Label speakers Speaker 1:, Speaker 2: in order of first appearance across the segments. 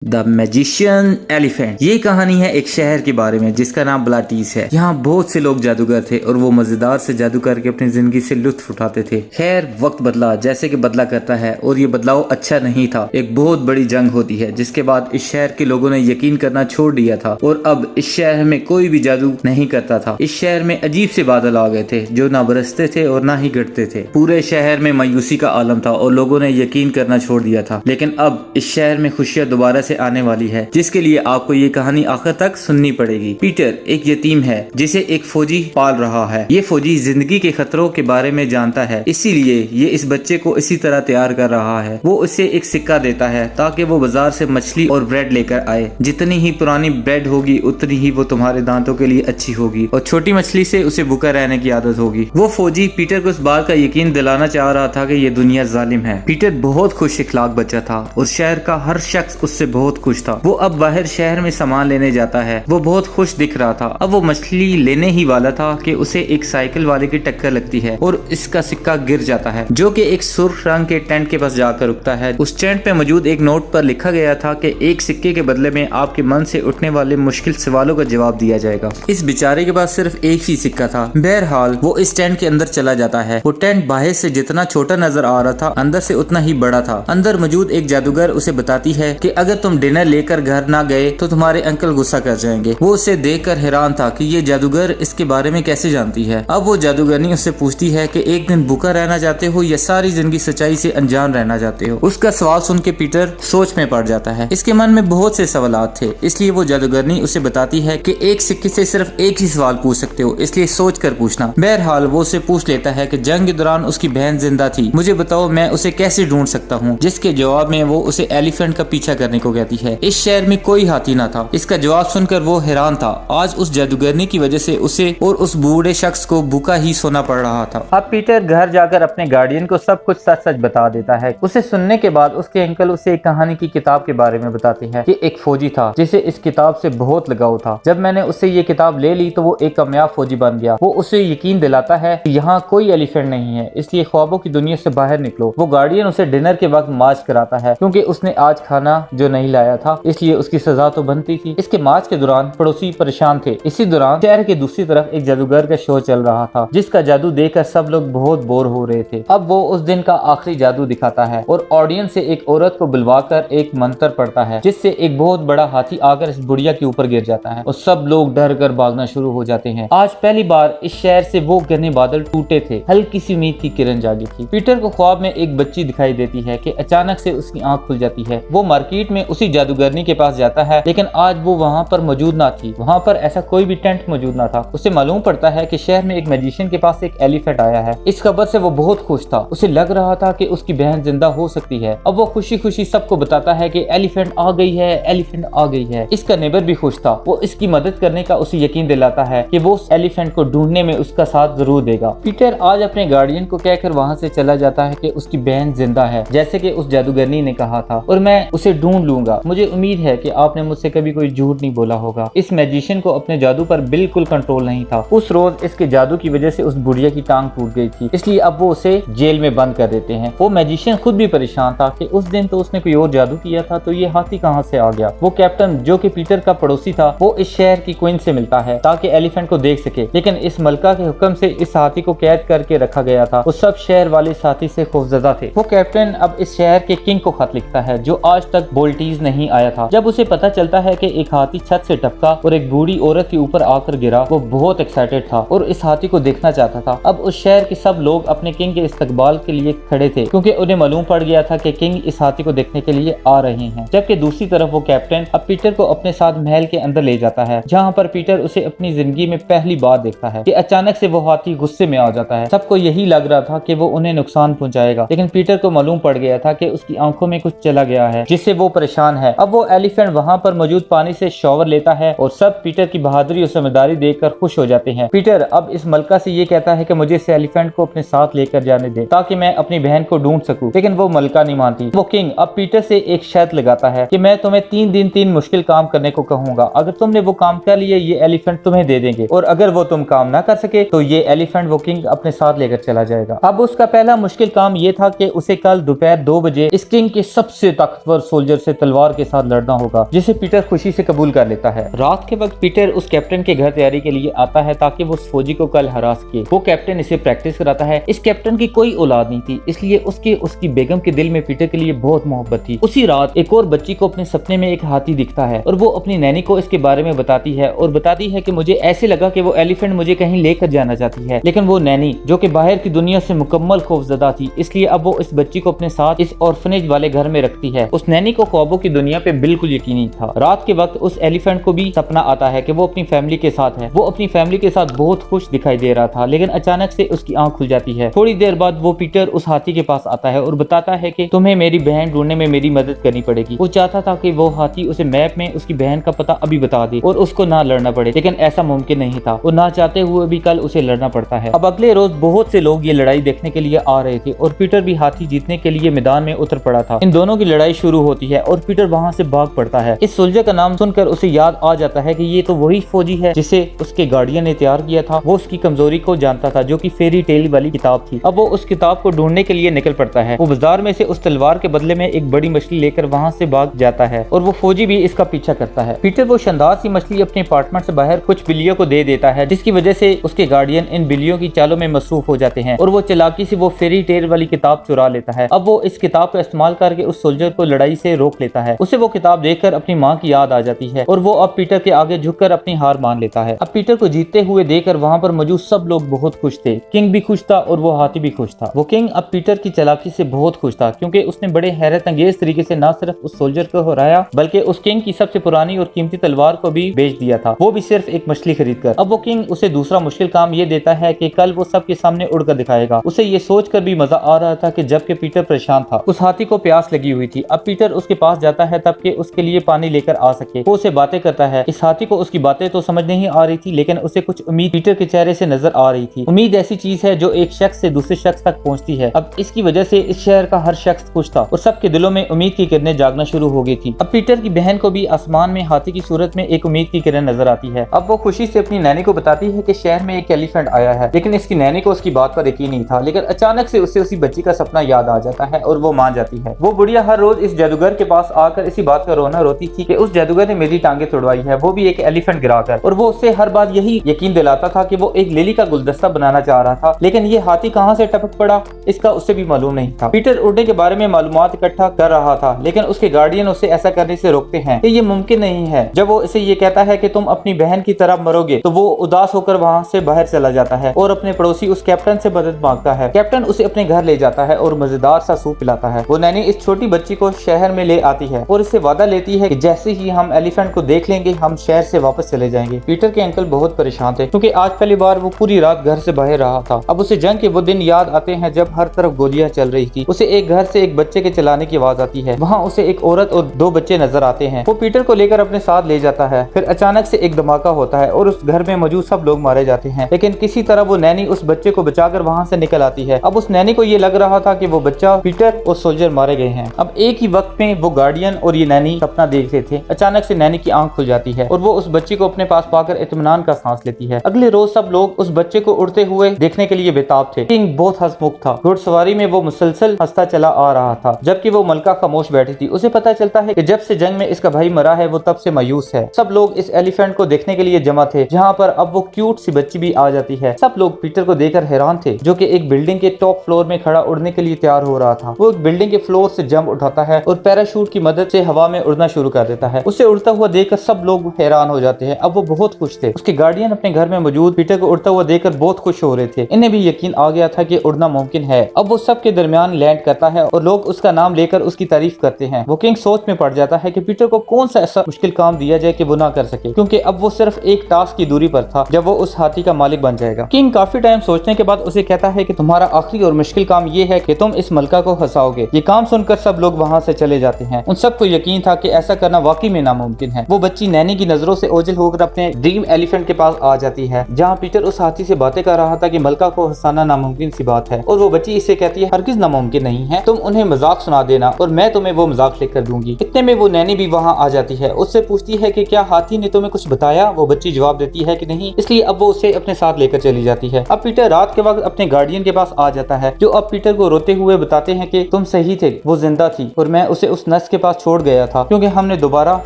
Speaker 1: The magician elephant. ये कहानी है एक शहर के बारे में जिसका नाम ब्लाटीज है। यहाँ बहुत से लोग जादूगर थे और वो मजेदार से जादू करके अपनी जिंदगी से लुत्फ उठाते थे। खैर वक्त बदला जैसे कि बदला करता है और ये बदलाव अच्छा नहीं था। एक बहुत बड़ी जंग होती है जिसके बाद इस शहर के लोगों ने यकीन करना छोड़ दिया था और अब इस शहर में कोई भी जादू नहीं करता था। इस शहर में अजीब से बादल आ गए थे जो ना बरसते थे और ना ही घटते थे। पूरे शहर में मायूसी का आलम था और लोगों ने यकीन करना छोड़ दिया था। लेकिन अब इस शहर में खुशियां दोबारा से आने वाली है जिसके लिए आपको ये कहानी आखिर तक सुननी पड़ेगी। पीटर एक यतीम है जिसे एक फौजी पाल रहा है। ये फौजी जिंदगी के खतरों के बारे में जानता है, इसीलिए ये इस बच्चे को इसी तरह तैयार कर रहा है। वो उसे एक सिक्का देता है ताकि वो बाजार से मछली और ब्रेड लेकर आए। जितनी ही पुरानी ब्रेड होगी उतनी ही वो तुम्हारे दांतों के लिए अच्छी होगी और छोटी मछली से उसे भूखा रहने की आदत होगी। वो फौजी पीटर को इस बात का यकीन दिलाना चाह रहा था कि ये दुनिया जालिम है। पीटर बहुत खुश इखलाक बच्चा था और शहर का हर शख्स उससे बहुत खुश था। वो अब बाहर शहर में सामान लेने जाता है। वो बहुत खुश दिख रहा था। अब वो मछली लेने ही वाला था कि उसे एक साइकिल वाले की टक्कर लगती है और इसका सिक्का गिर जाता है जो कि एक सुर्ख रंग के टेंट के पास जाकर रुकता है। उस टेंट पे मौजूद एक नोट पर लिखा गया था कि एक सिक्के के बदले में आपके मन से उठने वाले मुश्किल सवालों का जवाब दिया जाएगा। इस बेचारे के पास सिर्फ एक ही सिक्का था। बहरहाल वो इस टेंट के अंदर चला जाता है। वो टेंट बाहर से जितना छोटा नजर आ रहा था अंदर से उतना ही बड़ा था। अंदर मौजूद एक जादूगर उसे बताती है कि अगर तुम डिनर लेकर घर ना गए तो तुम्हारे अंकल गुस्सा कर जाएंगे। वो उसे देखकर हैरान था कि ये जादूगर इसके बारे में कैसे जानती है। अब वो जादूगरनी उससे पूछती है कि एक दिन भूखा रहना चाहते हो या सारी जिंदगी सच्चाई से अनजान रहना चाहते हो। उसका सवाल सुन के पीटर सोच में पड़ जाता है। इसके मन में बहुत से सवालात थे, इसलिए वो जादूगरनी उसे बताती है कि एक सिक्के से सिर्फ एक ही सवाल पूछ सकते हो, इसलिए सोच कर पूछना। बहरहाल वो उसे पूछ लेता है कि जंग के दौरान उसकी बहन जिंदा थी, मुझे बताओ मैं उसे कैसे ढूंढ सकता हूँ। जिसके जवाब में वो उसे एलिफेंट का पीछा करने को कहती है। इस शहर में कोई हाथी ना था। इसका जवाब सुनकर वो हैरान था। आज उस जादूगरनी की वजह से उसे और उस बूढ़े शख्स को भूखा ही सोना पड़ रहा था। अब पीटर घर जाकर अपने गार्डियन को सब कुछ सच सच बता देता है। उसे सुनने के बाद उसके अंकल उसे एक कहानी की किताब के बारे में बताते हैं कि एक फौजी था जिसे इस किताब से बहुत लगाव था। जब मैंने उससे ये किताब ले ली तो वो एक कामयाब फौजी बन गया। वो उसे यकीन दिलाता है कि यहाँ कोई एलिफेंट नहीं है, इसलिए ख्वाबों की दुनिया से बाहर निकलो। वो गार्डियन उसे डिनर के वक्त मार्च कराता है क्योंकि उसने आज खाना जो नहीं लाया था, इसलिए उसकी सजा तो बनती थी। इसके मार्च के दौरान पड़ोसी परेशान थे। इसी दौरान शहर के दूसरी तरफ एक जादूगर का शो चल रहा था जिसका जादू देखकर सब लोग बहुत बोर हो रहे थे। अब वो उस दिन का आखिरी जादू दिखाता है और ऑडियंस से एक औरत को बुलवाकर एक मंत्र पढ़ता है जिससे एक बहुत बड़ा हाथी आकर इस बुढ़िया के ऊपर गिर जाता है और सब लोग डर कर भागना शुरू हो जाते हैं। आज पहली बार इस शहर से वो घने बादल टूटे थे। हल्की सी उम्मीद की किरण जागी थी। पीटर को ख्वाब में एक बच्ची दिखाई देती है कि अचानक से उसकी आंख खुल जाती है। वो मार्केट में उसी जादूगरनी के पास जाता है लेकिन आज वो वहाँ पर मौजूद ना थी। वहाँ पर ऐसा कोई भी टेंट मौजूद ना था। उसे मालूम पड़ता है कि शहर में एक मैजिशियन के पास एक एलिफेंट आया है। इस खबर से वो बहुत खुश था। उसे लग रहा था कि उसकी बहन जिंदा हो सकती है। अब वो खुशी खुशी सबको बताता है कि एलिफेंट आ गई है, एलिफेंट आ गई है। इसका नेबर भी खुश था। वो इसकी मदद करने का उसे यकीन दिलाता है कि वो उस एलिफेंट को ढूंढने में उसका साथ जरूर देगा। पीटर आज अपने गार्डियन को कहकर वहाँ से चला जाता है कि उसकी बहन जिंदा है जैसे कि उस जादूगरनी ने कहा था और मैं उसे ढूंढ लूंगा। मुझे उम्मीद है कि आपने मुझसे कभी कोई झूठ नहीं बोला होगा। इस मैजिशियन को अपने जादू पर बिल्कुल कंट्रोल नहीं था। उस रोज इसके जादू की वजह से उस बुढ़िया की टांग टूट गई थी, इसलिए अब वो उसे जेल में बंद कर देते हैं। वो मैजिशियन खुद भी परेशान था कि उस दिन तो उसने कोई और जादू किया था, तो ये हाथी कहाँ से आ गया। वो कैप्टन जो कि पीटर का पड़ोसी था, वो इस शहर की क्वीन से मिलता है ताकि एलिफेंट को देख सके, लेकिन इस मलका के हुक्म से इस हाथी को कैद करके रखा गया था। वो सब शहर वाले इस हाथी से खौफजदा थे। वो कैप्टन अब इस शहर के किंग को खत लिखता है जो आज तक बोल्टीज नहीं आया था। जब उसे पता चलता है कि एक हाथी छत से टपका और एक बूढ़ी औरत के ऊपर आकर गिरा, वो बहुत एक्साइटेड था और इस हाथी को देखना चाहता था। अब उस शहर के सब लोग अपने किंग के इस्तकबाल के लिए खड़े थे क्योंकि उन्हें मालूम पड़ गया था कि किंग इस हाथी को देखने के लिए आ रहे हैं। जबकि दूसरी तरफ वो कैप्टन अब पीटर को अपने साथ महल के अंदर ले जाता है जहाँ पर पीटर उसे अपनी जिंदगी में पहली बार देखता है कि अचानक से वो हाथी गुस्से में आ जाता है। सबको यही लग रहा था कि वो उन्हें नुकसान पहुंचाएगा, लेकिन पीटर को मालूम पड़ गया था कि उसकी आंखों में कुछ चला गया है जिससे वो परेशान है। अब वो एलिफेंट वहाँ पर मौजूद पानी से शॉवर लेता है और सब पीटर की बहादुरी और समझदारी देखकर खुश हो जाते हैं। पीटर अब इस मलका से ये कहता है कि मुझे इस एलिफेंट को अपने साथ लेकर जाने दे ताकि मैं अपनी बहन को ढूंढ सकूं, लेकिन वो मलका नहीं मानती। वो किंग अब पीटर से एक शर्त लगाता है कि मैं तुम्हें 3 दिन 3 मुश्किल काम करने को कहूंगा। अगर तुमने वो काम कर लिए ये एलिफेंट तुम्हें दे देंगे और अगर वो तुम काम ना कर सके तो ये एलिफेंट वो किंग अपने साथ लेकर चला जाएगा। अब उसका पहला मुश्किल काम ये था कि उसे कल दोपहर 2 बजे इस किंग के सबसे ताकतवर सोल्जर से तलवार के साथ लड़ना होगा, जिसे पीटर खुशी से कबूल कर लेता है। रात के वक्त पीटर उस कैप्टन के घर तैयारी के लिए आता है ताकि वो उस फौजी को कल हरा सके। वो कैप्टन इसे प्रैक्टिस कराता है। इस कैप्टन की कोई औलाद नहीं थी, इसलिए उसकी बेगम के दिल में पीटर के लिए बहुत मोहब्बत थी। उसी रात एक और बच्ची को अपने सपने में एक हाथी दिखता है और वो अपनी नैनी को इसके बारे में बताती है और बताती है कि मुझे ऐसे लगा कि वो एलिफेंट मुझे कहीं लेकर जाना चाहती है, लेकिन वो नैनी जो कि बाहर की दुनिया से मुकम्मल खौफजदा थी, इसलिए अब वो इस बच्ची को अपने साथ इस ऑर्फनेज वाले घर में रखती है। उस नैनी को ख्वाबों की दुनिया पे बिल्कुल यकीन नहीं था। रात के वक्त उस एलिफेंट को भी सपना आता है कि वो अपनी फैमिली के साथ है। वो अपनी फैमिली के साथ बहुत खुश दिखाई दे रहा था, लेकिन अचानक से उसकी आंख खुल जाती है। थोड़ी देर बाद वो पीटर उस हाथी के पास आता है और बताता है कि तुम्हें मेरी बहन ढूंढने में मेरी मदद करनी पड़ेगी। वो चाहता था कि वो हाथी उसे मैप में उसकी बहन का पता अभी बता दे और उसको ना लड़ना पड़े, लेकिन ऐसा मुमकिन नहीं था। वो ना चाहते हुए भी कल उसे लड़ना पड़ता है। अब अगले रोज बहुत से लोग ये लड़ाई देखने के लिए आ रहे थे और पीटर भी हाथी जीतने के लिए मैदान में उतर पड़ा था। इन दोनों की लड़ाई शुरू होती है और पीटर वहाँ से भाग पड़ता है। इस सोल्जर का नाम सुनकर उसे याद आ जाता है कि ये तो वही फौजी है जिसे उसके गार्डियन ने तैयार किया था। वो उसकी कमजोरी को जानता था, जो कि फेरी टेल वाली किताब थी। अब वो उस किताब को ढूंढने के लिए निकल पड़ता है। वो बाजार में से उस तलवार के बदले में एक बड़ी मछली लेकर वहाँ से भाग जाता है और वो फौजी भी इसका पीछा करता है। पीटर वो शानदार सी मछली अपने अपार्टमेंट से बाहर कुछ बिल्लियों को दे देता है, जिसकी वजह से उसके गार्डियन इन बिल्लियों की चालों में मसरूफ हो जाते हैं और वो चालाकी से वो फेरी टेल वाली किताब चुरा लेता है। अब वो इस किताब का इस्तेमाल करके उस सोल्जर को लड़ाई से रोक लेता है। उसे वो किताब देखकर अपनी माँ की याद आ जाती है और वो अब पीटर के आगे झुककर अपनी हार मान लेता है। अब पीटर को जीतते हुए देखकर वहाँ पर मौजूद सब लोग बहुत खुश थे। किंग भी खुश था और वो हाथी भी खुश था। वो किंग अब पीटर की चालाकी से बहुत खुश था, क्योंकि उसने बड़े हैरत अंगेज तरीके से न सिर्फ उस सोल्जर को हराया, बल्कि उस किंग की सबसे पुरानी और कीमती तलवार को भी बेच दिया था, वो भी सिर्फ एक मछली खरीदकर। अब वो किंग उसे दूसरा मुश्किल काम ये देता है कि कल वो सबके सामने उड़कर दिखाएगा। उसे ये सोचकर भी मजा आ रहा था कि जबकि पीटर परेशान था, उस हाथी को प्यास लगी हुई थी। अब पीटर उसके पास जाता है ताकि उसके लिए पानी लेकर आ सके। वो उसे बातें करता है। इस हाथी को उसकी बातें तो समझ नहीं आ रही थी, लेकिन उसे कुछ उम्मीद पीटर के चेहरे से नजर आ रही थी। उम्मीद ऐसी चीज है जो एक शख्स से दूसरे शख्स तक पहुंचती है। अब इसकी वजह से इस शहर का हर शख्स खुश था और सबके दिलों में उम्मीद की किरणें जागना शुरू हो गई थी। अब पीटर की बहन को भी आसमान में हाथी की सूरत में एक उम्मीद की किरण नजर आती है। अब वो खुशी से अपनी नैनी को बताती है कि शहर में एक एलिफेंट आया है, लेकिन इसकी नैनी को उसकी बात पर यकीन नहीं था। लेकिन अचानक से उसे उसी बच्ची का सपना याद आ जाता है और वो मान जाती है। वो बुढ़िया हर रोज इस जादूगर के पास आकर इसी बात का रोना रोती थी कि उस जादूगर ने मेरी टांगे तोड़वाई है, वो भी एक एलिफेंट गिराकर। और वो उससे हर बात यही यकीन दिलाता था कि वो एक लिली का गुलदस्ता बनाना चाह रहा था, लेकिन ये हाथी कहाँ से टपक पड़ा इसका उसे भी मालूम नहीं था। पीटर उड़ने के बारे में मालूमात इकट्ठा कर रहा था, लेकिन उसके गार्डियन उसे ऐसा करने से रोकते हैं कि ये मुमकिन नहीं है। जब वो इसे ये कहता है कि तुम अपनी बहन की तरह मरोगे, तो वो उदास होकर वहाँ से बाहर चला जाता है और अपने पड़ोसी उस कैप्टन से मदद मांगता है। कैप्टन उसे अपने घर ले जाता है और मजेदार सा सूप पिलाता है। वो नैनी इस छोटी बच्ची को शहर में ले आती है और इससे वादा लेती है कि जैसे ही हम एलिफेंट को देख लेंगे हम शहर से वापस चले जाएंगे। पीटर के अंकल बहुत परेशान थे, क्योंकि आज पहली बार वो पूरी रात घर से बाहर रहा था। अब उसे जंग के वो दिन याद आते हैं जब हर तरफ गोलियां चल रही थी। उसे एक घर से एक बच्चे के चलाने की आवाज आती है। वहाँ उसे एक औरत और 2 बच्चे नजर आते हैं। वो पीटर को लेकर अपने साथ ले जाता है। फिर अचानक से एक धमाका होता है और उस घर में मौजूद सब लोग मारे जाते हैं, लेकिन किसी तरह वो नैनी उस बच्चे को बचाकर वहाँ से निकल आती है। अब उस नैनी को ये लग रहा था कि वो बच्चा, पीटर और सोल्जर मारे गए हैं। अब एक ही वक्त में वो गार्डियन और ये नैनी सपना देख रहे थे। अचानक से नैनी की आंख खुल जाती है और वो उस बच्चे को अपने पास पाकर इत्मीनान का सांस लेती है। अगले रोज सब लोग उस बच्चे को उड़ते हुए देखने के लिए बेताब थे। किंग बहुत हंसमुख था। घुड़सवारी में वो मुसलसल हंसता चला आ रहा था, जबकि वो मलका खामोश बैठी थी। उसे पता चलता है कि जब से जंग में इसका भाई मरा है वो तब से मायूस है। सब लोग इस एलिफेंट को देखने के लिए जमा थे, जहाँ पर अब वो क्यूट सी बच्ची भी आ जाती है। सब लोग पीटर को देखकर हैरान थे, जो कि एक बिल्डिंग के टॉप फ्लोर में खड़ा उड़ने के लिए तैयार हो रहा था। वो एक बिल्डिंग के फ्लोर से जंप उठाता है और पैराशूट की मदद से हवा में उड़ना शुरू कर देता है। उसे उड़ता हुआ देखकर सब लोग हैरान हो जाते हैं। अब वो बहुत खुश थे। उसके गार्डियन अपने घर में मौजूद पीटर को उड़ता हुआ देखकर बहुत खुश हो रहे थे। इन्हें भी यकीन आ गया था कि उड़ना मुमकिन है। अब वो सबके दरमियान लैंड करता है और लोग उसका नाम लेकर उसकी तारीफ करते हैं। वो किंग सोच में पड़ जाता है कि पीटर को कौन सा ऐसा मुश्किल काम दिया जाए कि वो ना कर सके, क्योंकि अब वो सिर्फ एक टास्क की दूरी पर था जब वो उस हाथी का मालिक बन जाएगा। किंग काफी टाइम सोचने के बाद उसे कहता है कि तुम्हारा आखिरी और मुश्किल काम ये है कि तुम इस मलका को हंसाओगे। ये काम सुनकर सब लोग वहाँ से चले जाते हैं। उन सबको यकीन था कि ऐसा करना वाकई में नामुमकिन है। वो बच्ची नैनी की नजरों से ओझल होकर अपने ड्रीम एलिफेंट के पास आ जाती है, जहाँ पीटर उस हाथी से बातें कर रहा था कि मलका को हंसाना नामुमकिन सी बात है। और वो बच्ची इससे कहती है हरगिज नामुमकिन नहीं है, तुम उन्हें मजाक सुना देना और मैं तुम्हें वो मजाक लिखकर दूंगी। इतने में वो नैनी भी वहाँ आ जाती है। उससे पूछती है कि क्या हाथी ने तुम्हें कुछ बताया। वो बच्ची जवाब देती है कि नहीं, इसलिए अब वो उसे अपने साथ लेकर चली जाती है। अब पीटर रात के वक्त अपने गार्डियन के पास आ जाता है, जो अब पीटर को रोते हुए बताते हैं कि तुम सही थे, वो जिंदा थी और मैं उसे उस नस के पास छोड़ गया था क्योंकि हमने दोबारा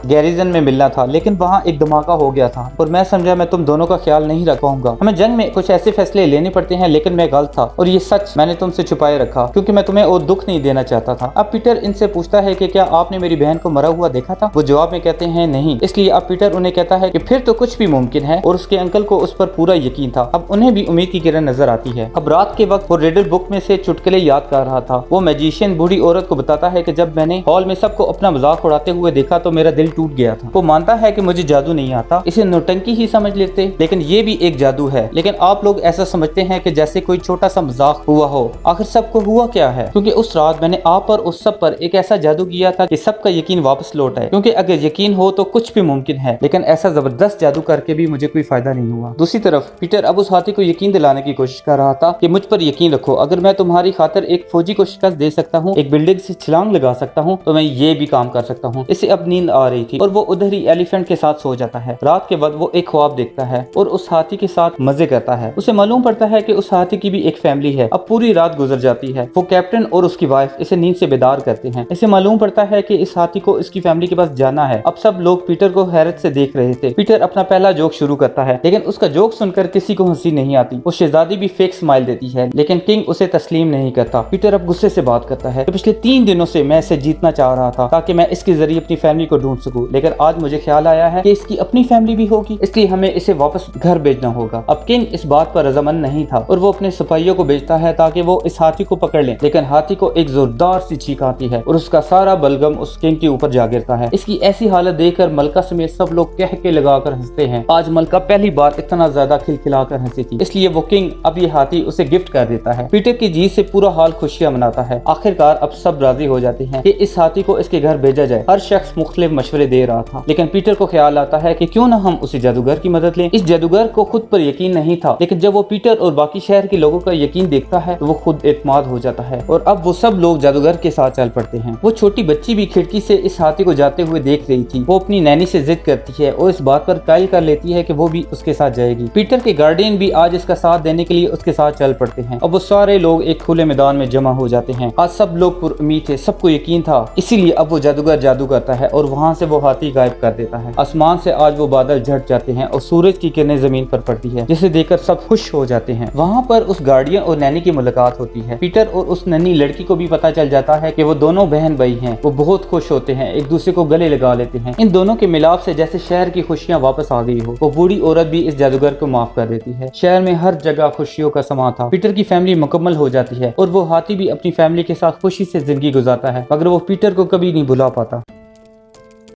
Speaker 1: गैरिजन में मिलना था, लेकिन वहाँ एक धमाका हो गया था और मैं समझा मैं तुम दोनों का ख्याल नहीं रख पाऊंगा। हमें जंग में कुछ ऐसे फैसले लेने पड़ते हैं, लेकिन मैं गलत था और ये सच मैंने तुमसे छुपाए रखा क्योंकि मैं तुम्हें और दुख नहीं देना चाहता था। अब पीटर इनसे पूछता है कि क्या आपने मेरी बहन को मरा हुआ देखा था? वो जवाब में कहते हैं नहीं। इसलिए अब पीटर उन्हें कहता है कि फिर तो कुछ भी मुमकिन है और उसके अंकल को उस पर पूरा यकीन था। अब उन्हें भी उम्मीद की किरण नजर आती है। अब रात के वक्त वो रिडल बुक में से चुटकुले याद कर रहा था। वो मैजिशियन बूढ़ी औरत को बताता है कि जब मैंने हॉल में सबको अपना मजाक उड़ाते हुए देखा तो मेरा दिल टूट गया था। वो मानता है कि मुझे जादू नहीं आता, इसे नौटंकी ही समझ लेते, लेकिन ये भी एक जादू है। लेकिन आप लोग ऐसा समझते हैं कि जैसे कोई छोटा सा मजाक हुआ हो। आखिर सबको हुआ क्या है? क्योंकि उस रात मैंने आप और उस सब पर एक ऐसा जादू किया था कि सबका यकीन वापस लौट आए। क्योंकि अगर यकीन हो तो कुछ भी मुमकिन है, लेकिन ऐसा जबरदस्त जादू करके भी मुझे कोई फायदा नहीं हुआ। दूसरी तरफ पीटर अब उस हाथी को यकीन दिलाने की कोशिश कर रहा था कि मुझ पर यकीन रखो, अगर मैं तुम्हारी खातिर एक फौजी को शिकस्त दे सकता हूँ, एक बिल्डिंग से छलांग लगा सकता हूँ, तो मैं ये भी काम कर सकता हूँ। इसे अब नींद आ रही थी और वो उधर ही एलिफेंट के साथ सो जाता है। रात के बाद वो एक ख्वाब देखता है और उस हाथी के साथ मजे करता है। उसे मालूम पड़ता है कि उस हाथी की भी एक फैमिली है। अब पूरी रात गुजर जाती है। वो कैप्टन और उसकी वाइफ इसे नींद से बेदार करते हैं। इसे मालूम पड़ता है कि इस हाथी को इसकी फैमिली के पास जाना है। अब सब लोग पीटर को हैरत से देख रहे थे। पीटर अपना पहला जोक शुरू करता है, लेकिन उसका जोक सुनकर किसी को हंसी नहीं आती। वो शहजादी भी फेक स्माइल देती है, लेकिन किंग उसे तस्लीम नहीं करता। पीटर अब गुस्से से बात करता है कि पिछले 3 दिनों से मैं इसे जीतना चाह रहा था ताकि मैं इसके जरिए अपनी फैमिली को ढूंढ सकूं, लेकिन आज मुझे ख्याल आया है कि इसकी अपनी फैमिली भी होगी, इसलिए हमें इसे वापस घर भेजना होगा। अब किंग इस बात पर रजामंद नहीं था और वो अपने सिपाहियों को भेजता है ताकि वो इस हाथी को पकड़ लें, लेकिन हाथी को एक जोरदार सी चीख आती है और उसका सारा बलगम उस किंग के ऊपर जा गिरता है। इसकी ऐसी हालत देखकर मलका समेत सब लोग कह के लगाकर हंसते हैं। आज मलका पहली बार इतना ज्यादा खिलखिलाकर हंसी थी, इसलिए वो किंग अब ये हाथी उसे गिफ्ट कर देता है। पीटर की जीत से पूरा हाल खुशियां मनाता है। आखिरकार अब सब राजी हो जाते हैं कि इस हाथी को इसके घर भेजा जाए। हर शख्स मुख्तलिफ मशवरे दे रहा था, लेकिन पीटर को ख्याल आता है कि क्यों ना हम उसी जादूगर की मदद लें। इस जादूगर को खुद पर यकीन नहीं था, लेकिन जब वो पीटर और बाकी शहर के लोगों का यकीन देखता है तो वो खुद एतमाद हो जाता है और अब वो सब लोग जादूगर के साथ चल पड़ते हैं। वो छोटी बच्ची भी खिड़की से इस हाथी को जाते हुए देख रही थी। वो अपनी नैनी से जिद करती है और इस बात पर कायल कर लेती है कि वो भी उसके साथ जाएगी। पीटर के गार्डियन भी आज इसका साथ देने के लिए उसके साथ चल पड़ते हैं। अब वो सारे लोग एक खुले मैदान में जमा हो जाते हैं। आज सब लोग पुरुम्मीद थे, सबको यकीन था, इसीलिए अब वो जादूगर जादू करता है और वहाँ से वो हाथी गायब कर देता है। आसमान से आज वो बादल झट जाते हैं और सूरज की किरणें जमीन पर पड़ती है, जिसे देखकर सब खुश हो जाते हैं। वहाँ पर उस गार्डियन और नैनी की मुलाकात होती है। पीटर और उस नन्ही लड़की को भी पता चल जाता है कि वो दोनों बहन भाई हैं। वो बहुत खुश होते हैं, एक दूसरे को गले लगा लेते हैं। इन दोनों के मिलाप से जैसे शहर की खुशियाँ वापस आ गई हो। वो बूढ़ी औरत भी इस जादूगर को माफ कर देती है। शहर में हर जगह खुशियों का समा था। पीटर की फैमिली मुकम्मल हो जाती है और वो हाथी भी अपनी फैमिली के साथ खुशी से जिंदगी गुजारता है, मगर वो पीटर को कभी नहीं भुला पाता।